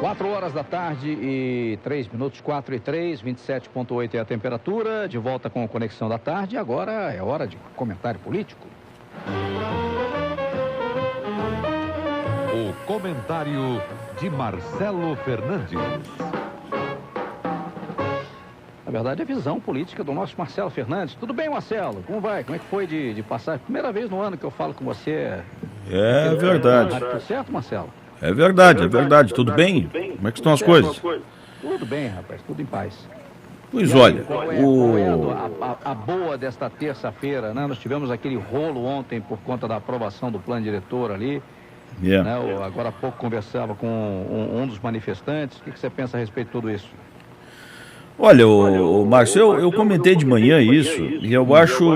4 horas da tarde e 3 minutos, 4 e 3, 27,8 é a temperatura. De volta com a Conexão da Tarde. Agora é hora de comentário político. O comentário de Marcelo Fernandes. Na verdade, a visão política do nosso Marcelo Fernandes. Tudo bem, Marcelo? Como vai? Como é que foi de passar? Primeira vez no ano que eu falo com você. É verdade. Tudo certo, Marcelo? É verdade. Tudo bem? Como é que estão as coisas? Tudo bem, rapaz. Tudo em paz. Pois olha, Qual é a boa desta terça-feira, né? Nós tivemos aquele rolo ontem por conta da aprovação do plano diretor ali. Né? Agora há pouco conversava com um dos manifestantes. O que você pensa a respeito de tudo isso? Olha, Márcio, eu comentei de manhã isso e eu acho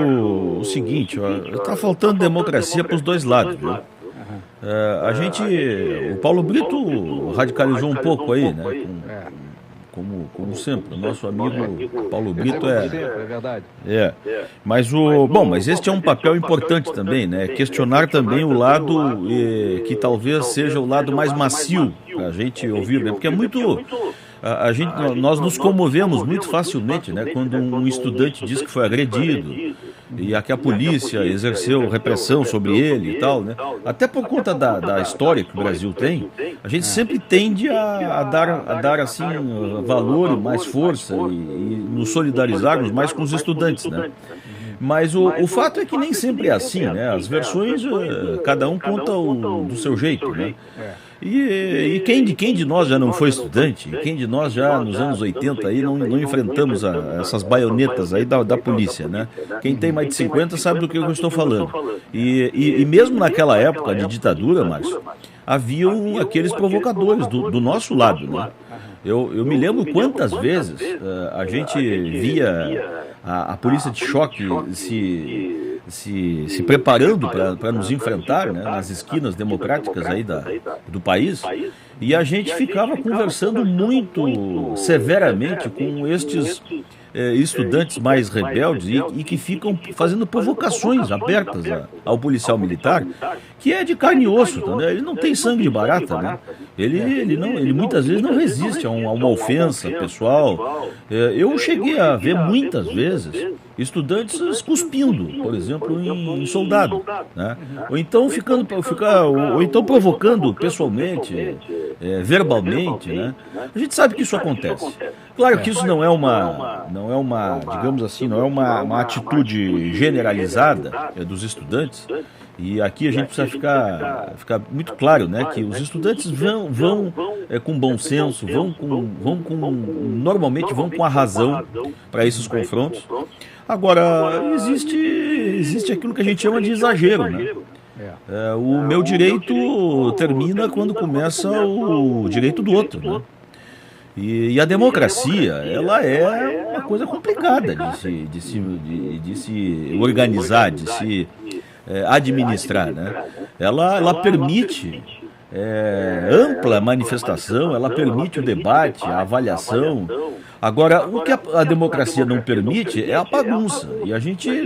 o seguinte, está faltando democracia para os dois lados, viu? O Paulo Brito radicalizou um pouco aí, né? Como sempre, o nosso amigo Paulo Brito é verdade. Mas este é um papel importante também, né? Questionar também o lado que talvez seja o lado mais macio para a gente ouvir, né? Porque é muito... Nós nos comovemos muito facilmente, né, quando um estudante diz que foi agredido e que a polícia exerceu repressão sobre ele e tal, né? Até por conta da história que o Brasil tem, a gente sempre tende a dar assim valor e mais força e nos solidarizarmos mais com os estudantes, né? Mas o fato é que nem sempre é assim, né? As versões, cada um conta do seu jeito, né? E quem de nós já não foi estudante? Quem de nós já nos anos 80 aí não enfrentamos essas baionetas aí da polícia, né? Quem tem mais de 50 sabe do que eu estou falando. E mesmo naquela época de ditadura, Márcio, haviam aqueles provocadores do nosso lado, né? Eu me lembro quantas vezes a gente via a polícia de choque se preparando para nos enfrentar, né, nas esquinas democráticas aí do país, e a gente ficava conversando muito severamente com estes estudantes mais rebeldes e que ficam fazendo provocações abertas ao policial militar, que é de carne e osso, tá, né? Ele não tem sangue de barata, né? Ele muitas vezes não resiste a uma ofensa pessoal. Eu cheguei a ver muitas vezes estudantes cuspindo, por exemplo, em soldado, né? Ou então provocando pessoalmente, verbalmente, né? A gente sabe que isso acontece. Claro que isso não é uma, digamos assim, não é uma atitude generalizada dos estudantes. E aqui a gente precisa ficar muito claro, né, que os estudantes vão com bom senso, normalmente vão com a razão para esses confrontos. Agora, existe aquilo que a gente chama de exagero, né? O meu direito termina quando começa o direito do outro, né? E a democracia, ela é uma coisa complicada de se organizar, de se administrar, né? Ela permite ampla manifestação, ela permite o debate, a avaliação. Agora, o que a democracia não permite é a bagunça.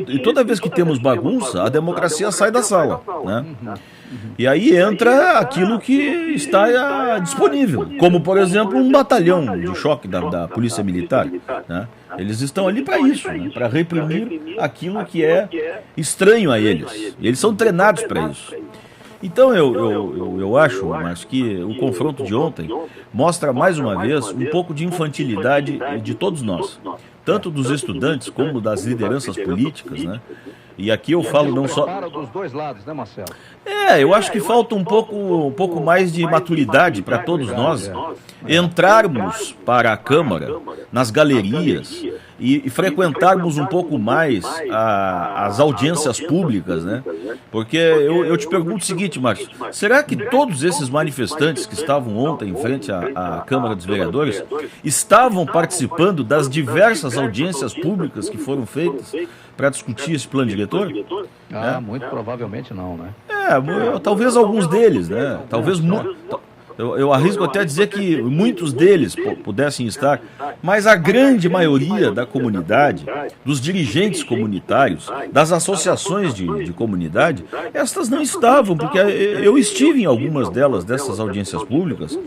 E toda vez que temos bagunça, a democracia sai da sala, né? E aí entra aquilo que está disponível, como, por exemplo, um batalhão de choque da Polícia Militar, né? Eles estão ali para isso, né? Para reprimir aquilo que é estranho a eles. E eles são treinados para isso. Então eu acho, mas que o confronto de ontem mostra mais uma vez um pouco de infantilidade de todos nós, tanto dos estudantes como das lideranças políticas, né? E aqui eu falo não só... dos dois lados, né, Marcelo? Eu acho que falta um pouco mais de maturidade para todos nós entrarmos para a Câmara, nas galerias, e frequentarmos um pouco mais as audiências públicas, né? Porque eu te pergunto o seguinte, Márcio, será que todos esses manifestantes que estavam ontem em frente à Câmara dos Vereadores estavam participando das diversas audiências públicas que foram feitas para discutir esse plano diretor? Muito provavelmente não, né? Talvez alguns deles, né? Eu arrisco até dizer que muitos deles pudessem estar, mas a grande maioria da comunidade, dos dirigentes comunitários, das associações de comunidade, estas não estavam, porque eu estive em algumas dessas audiências públicas,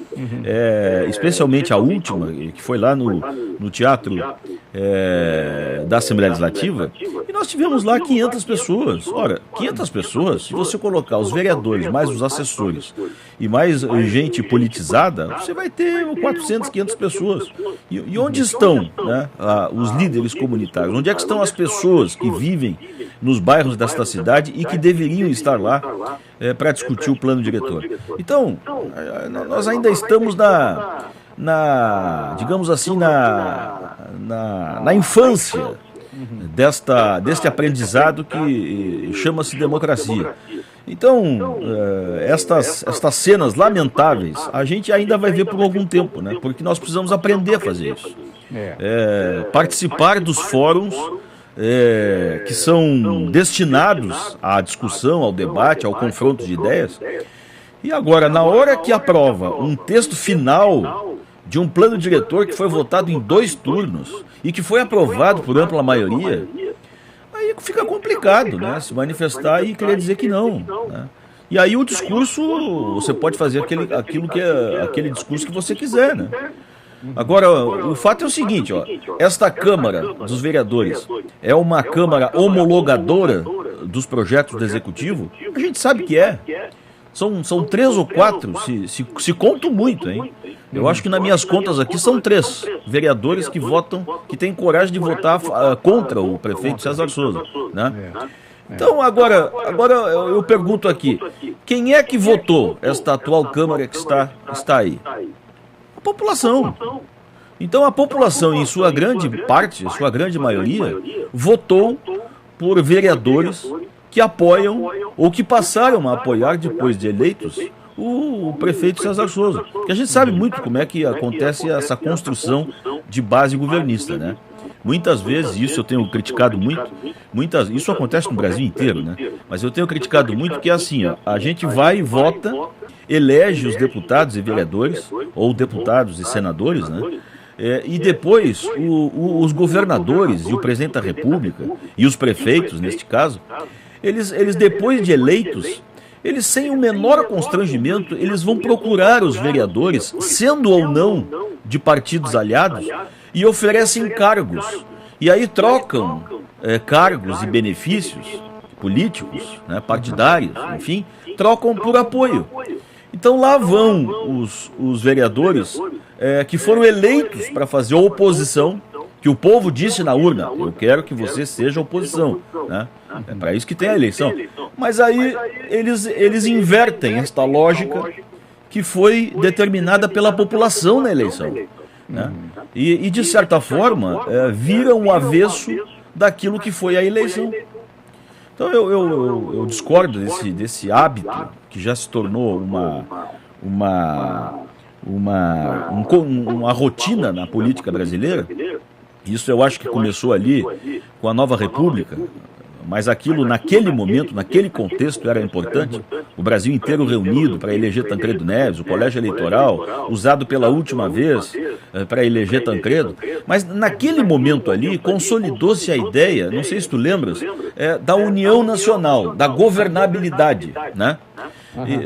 especialmente a última, que foi lá no Teatro da Assembleia Legislativa, e nós tivemos lá 500 pessoas. Ora, 500 pessoas, se você colocar os vereadores, mais os assessores e mais gente politizada, você vai ter 400, 500 pessoas. E onde estão, né, os líderes comunitários? Onde é que estão as pessoas que vivem nos bairros desta cidade e que deveriam estar lá para discutir o plano diretor? Então, nós ainda estamos digamos assim, na infância deste aprendizado que chama-se democracia. Então, estas cenas lamentáveis, a gente ainda vai ver por algum tempo, né? Porque nós precisamos aprender a fazer isso. Participar dos fóruns que são destinados à discussão, ao debate, ao confronto de ideias. E agora, na hora que aprova um texto final de um plano diretor que foi votado em 2 turnos e que foi aprovado por ampla maioria, aí fica complicado, né, se manifestar e querer dizer que não, né? E aí o discurso, você pode fazer aquele discurso que você quiser, né? Agora, o fato é o seguinte, esta Câmara dos Vereadores é uma Câmara homologadora dos projetos do Executivo? A gente sabe que é. São 3 ou 4, se contam muito, hein? Eu acho que nas minhas contas aqui são 3 vereadores que votam, que têm coragem de votar contra o prefeito César Souza, né? Então, agora eu pergunto aqui, quem é que votou esta atual Câmara que está aí? A população. Então, a população, em sua grande parte, sua grande maioria, votou por vereadores que apoiam ou que passaram a apoiar, depois de eleitos, o prefeito César Souza. Porque a gente sabe muito como é que acontece essa construção de base governista, né? Muitas vezes, isso eu tenho criticado muito, isso acontece no Brasil inteiro, né? Mas eu tenho criticado muito que é assim, a gente vai e vota, elege os deputados e vereadores, ou deputados e senadores, né? E depois os governadores e o presidente da República, e os prefeitos, neste caso, eles depois de eleitos, eles sem o menor constrangimento, eles vão procurar os vereadores, sendo ou não de partidos aliados, e oferecem cargos. E aí trocam cargos e benefícios políticos, né, partidários, enfim, trocam por apoio. Então lá vão os vereadores que foram eleitos para fazer oposição, que o povo disse na urna, eu quero que você seja oposição, né? É para isso que tem a eleição. Mas aí eles invertem esta lógica que foi determinada pela população na eleição, né? E de certa forma, viram o avesso daquilo que foi a eleição. Então eu discordo desse hábito que já se tornou uma rotina na política brasileira. Isso eu acho que começou ali com a Nova República, mas aquilo naquele momento, naquele contexto era importante. O Brasil inteiro reunido para eleger Tancredo Neves, o colégio eleitoral usado pela última vez para eleger Tancredo. Mas naquele momento ali consolidou-se a ideia, não sei se tu lembras, da união nacional, da governabilidade, né?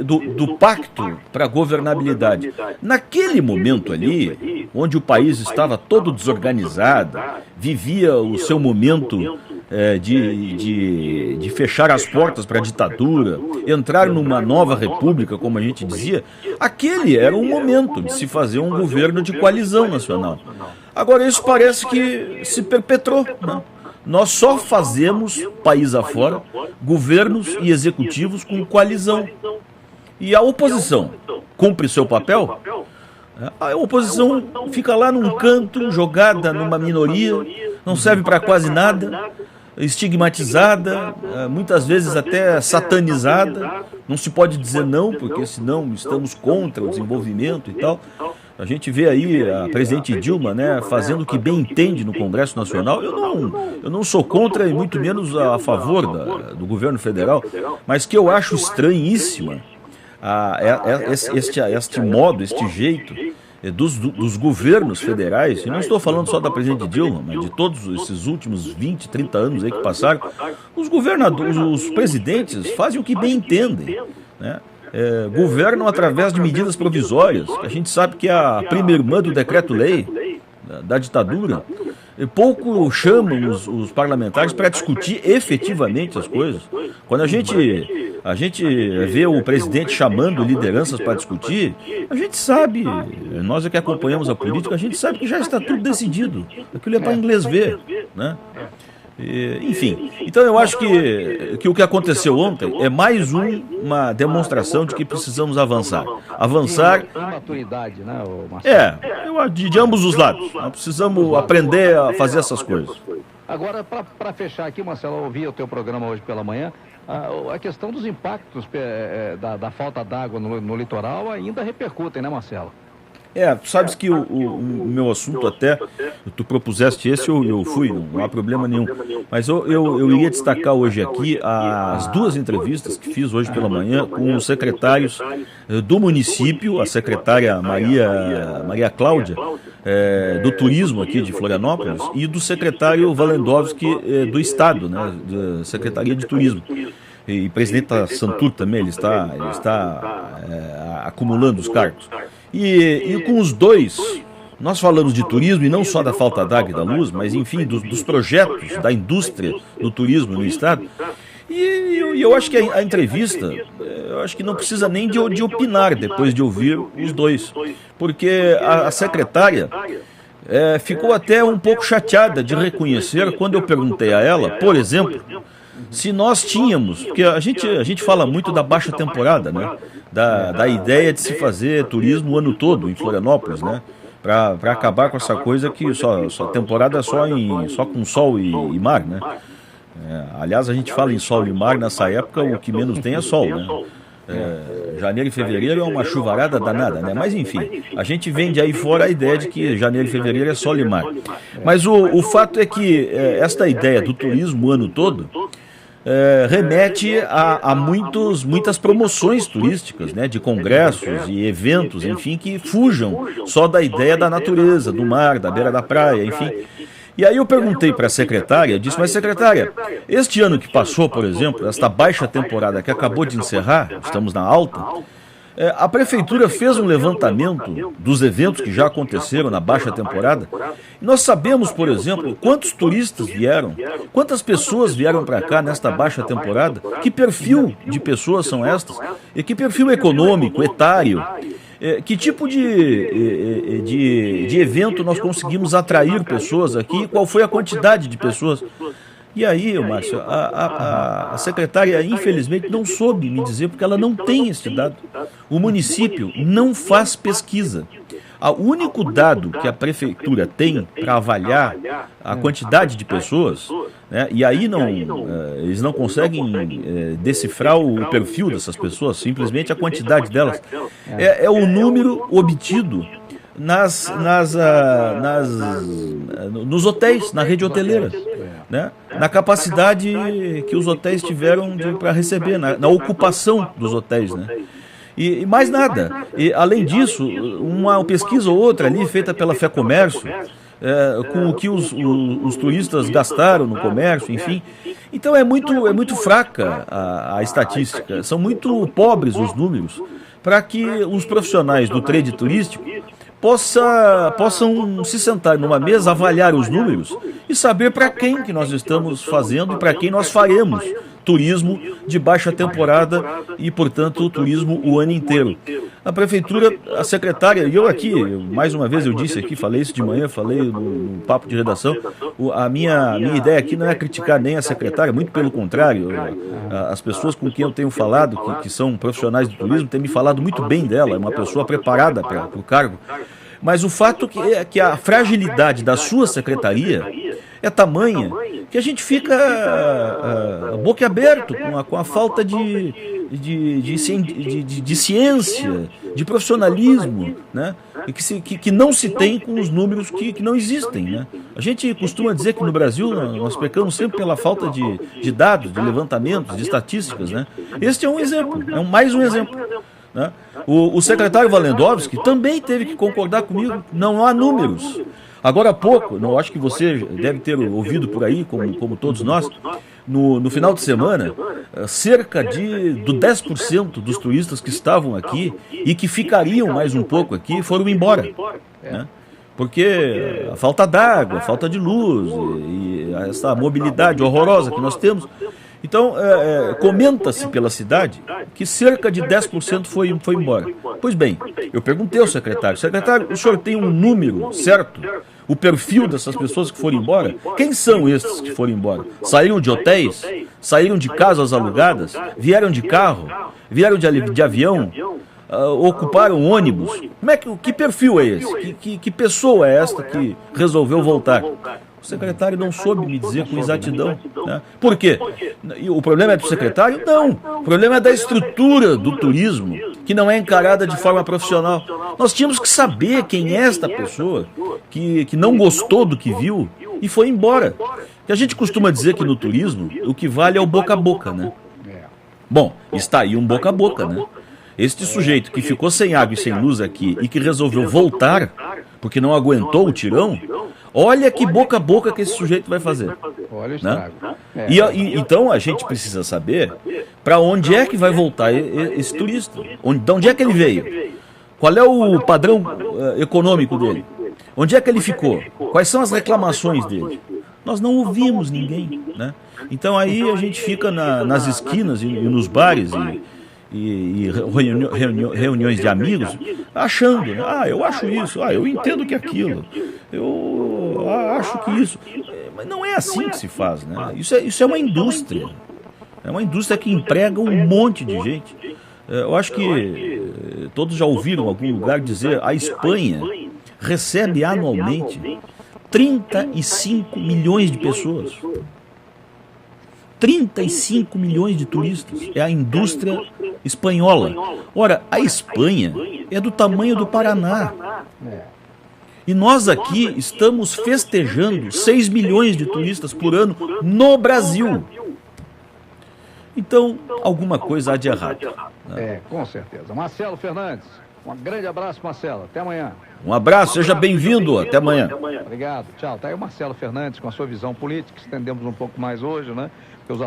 Do pacto para a governabilidade. Naquele momento ali, onde o país estava todo desorganizado, vivia o seu momento de fechar as portas para a ditadura, entrar numa nova república, como a gente dizia, aquele era um momento de se fazer um governo de coalizão nacional. Agora, isso parece que se perpetrou, né? Nós só fazemos, país afora, governos e executivos com coalizão. E a oposição cumpre seu papel? A oposição fica lá num canto, jogada numa minoria, não serve para quase nada, estigmatizada, muitas vezes até satanizada. Não se pode dizer não, porque senão estamos contra o desenvolvimento e tal. A gente vê aí a presidente Dilma, né, fazendo o que bem entende no Congresso Nacional. Eu não sou contra e muito menos a favor do governo federal, mas que eu acho estranhíssima este modo, este jeito dos governos federais, e não estou falando só da presidente Dilma, mas de todos esses últimos 20, 30 anos aí que passaram, os governadores, os presidentes fazem o que bem entendem, né? Governam através de medidas provisórias, que a gente sabe que é a prima irmã do decreto-lei da ditadura. Pouco chamam os parlamentares para discutir efetivamente as coisas. Quando a gente vê o presidente chamando lideranças para discutir, a gente sabe, nós é que acompanhamos a política, a gente sabe que já está tudo decidido. Aquilo é para inglês ver, né? Enfim, então eu acho que o que aconteceu ontem é mais uma demonstração de que precisamos avançar. Avançar. Maturidade, né, Marcelo? De ambos os lados. Nós precisamos aprender a fazer essas coisas. Agora, para fechar aqui, Marcelo, eu ouvi o teu programa hoje pela manhã, a questão dos impactos da falta d'água no litoral ainda repercutem, né, Marcelo? Tu sabes que o meu assunto até, tu propuseste esse, eu fui, não há problema nenhum. Mas eu iria destacar hoje aqui as duas entrevistas que fiz hoje pela manhã com os secretários do município, a secretária Maria Cláudia, do turismo aqui de Florianópolis, e do secretário Walendowski do Estado, né, da Secretaria de Turismo. E presidente da Santur também, ele está acumulando os cargos. E com os dois, nós falamos de turismo e não só da falta d'água e da luz, mas enfim, dos projetos da indústria do turismo no estado. E eu acho que a entrevista, eu acho que não precisa nem de opinar depois de ouvir os dois, porque a secretária ficou até um pouco chateada de reconhecer, quando eu perguntei a ela, por exemplo, se nós tínhamos, porque a gente fala muito da baixa temporada, né? Da ideia de se fazer turismo o ano todo em Florianópolis, né? Para acabar com essa coisa que só temporada só com sol e mar, né? Aliás, a gente fala em sol e mar, nessa época o que menos tem é sol, né? Janeiro e fevereiro é uma chuvarada danada, né? Mas enfim, a gente vende aí fora a ideia de que janeiro e fevereiro é sol e mar. Mas o fato é que esta ideia do turismo o ano todo remete a muitas promoções turísticas, né, de congressos e eventos, enfim, que fujam só da ideia da natureza, do mar, da beira da praia, enfim. E aí eu perguntei para a secretária, disse, mas secretária, este ano que passou, por exemplo, esta baixa temporada que acabou de encerrar, estamos na alta, a prefeitura fez um levantamento dos eventos que já aconteceram na baixa temporada. E nós sabemos, por exemplo, quantos turistas vieram, quantas pessoas vieram para cá nesta baixa temporada, que perfil de pessoas são estas, e que perfil econômico, etário, que tipo de evento nós conseguimos atrair pessoas aqui, qual foi a quantidade de pessoas. E aí, Márcio, a secretária, infelizmente, não soube me dizer, porque ela não tem esse dado. O município não faz pesquisa. O único dado que a prefeitura tem para avaliar a quantidade de pessoas, né, e aí eles não conseguem decifrar o perfil dessas pessoas, simplesmente a quantidade delas, é o número obtido nos hotéis, na rede hoteleira, né? Na capacidade que os hotéis tiveram para receber, na ocupação dos hotéis, né? E mais nada. E, além disso, uma pesquisa ou outra ali feita pela FEComércio, com o que os turistas gastaram no comércio, enfim. Então é muito fraca a estatística, são muito pobres os números para que os profissionais do trade turístico possam se sentar numa mesa, avaliar os números e saber para quem que nós estamos fazendo e para quem nós faremos turismo de baixa temporada e, portanto, o turismo o ano inteiro. A prefeitura, a secretária, e eu aqui, mais uma vez eu disse aqui, falei isso de manhã, falei no papo de redação, a minha ideia aqui não é criticar nem a secretária, muito pelo contrário, as pessoas com quem eu tenho falado, que são profissionais do turismo, têm me falado muito bem dela, é uma pessoa preparada para o cargo. Mas o fato é que a fragilidade da sua secretaria é tamanha que a gente fica boquiaberto com a falta de ciência, de profissionalismo, né? E que não se tem com os números que não existem, né? A gente costuma dizer que no Brasil nós pecamos sempre pela falta de dados, de levantamentos, de estatísticas, né? Este é um exemplo, mais um exemplo. Né? O secretário Walendowski também teve que concordar comigo, não há números. Agora há pouco, eu acho que você deve ter ouvido por aí, como todos nós, no final de semana, cerca do 10% dos turistas que estavam aqui e que ficariam mais um pouco aqui foram embora. Né? Porque a falta d'água, a falta de luz e essa mobilidade horrorosa que nós temos. Então, comenta-se pela cidade que cerca de 10% foi embora. Pois bem, eu perguntei ao secretário, o senhor tem um número certo? O perfil dessas pessoas que foram embora? Quem são esses que foram embora? Saíram de hotéis? Saíram de casas alugadas? Vieram de carro? Vieram de avião? Ocuparam ônibus? Que perfil é esse? Que pessoa é esta que resolveu voltar? O secretário não soube me dizer com exatidão. Né? Por quê? O problema é do secretário? Não. O problema é da estrutura do turismo, que não é encarada de forma profissional. Nós tínhamos que saber quem é esta pessoa que não gostou do que viu e foi embora. E a gente costuma dizer que no turismo o que vale é o boca a boca, né? Bom, está aí um boca a boca, né? Este sujeito que ficou sem água e sem luz aqui e que resolveu voltar, porque não aguentou o tirão, olha que boca a boca que esse sujeito vai fazer. Olha o estrago. Né? Então a gente precisa saber para onde é que vai voltar esse turista. De onde é que ele veio? Qual é o padrão econômico dele? Onde é que ele ficou? Quais são as reclamações dele? Nós não ouvimos ninguém. Né? Então aí a gente fica nas esquinas e nos bares e reuniões de amigos, achando, né? Eu acho isso, eu entendo que aquilo, eu acho que isso. Mas não é assim que se faz, né? Isso é uma indústria. É uma indústria que emprega um monte de gente. Eu acho que todos já ouviram em algum lugar dizer a Espanha recebe anualmente 35 milhões de pessoas. 35 milhões de turistas. É a indústria espanhola. Ora, a Espanha é do tamanho do Paraná. E nós aqui estamos festejando 6 milhões de turistas por ano no Brasil. Então, alguma coisa há de errado. Né? Com certeza. Marcelo Fernandes, um grande abraço, Marcelo. Até amanhã. Um abraço, seja bem-vindo. Até amanhã. Obrigado. Tchau. Tá aí o Marcelo Fernandes com a sua visão política. Estendemos um pouco mais hoje, né?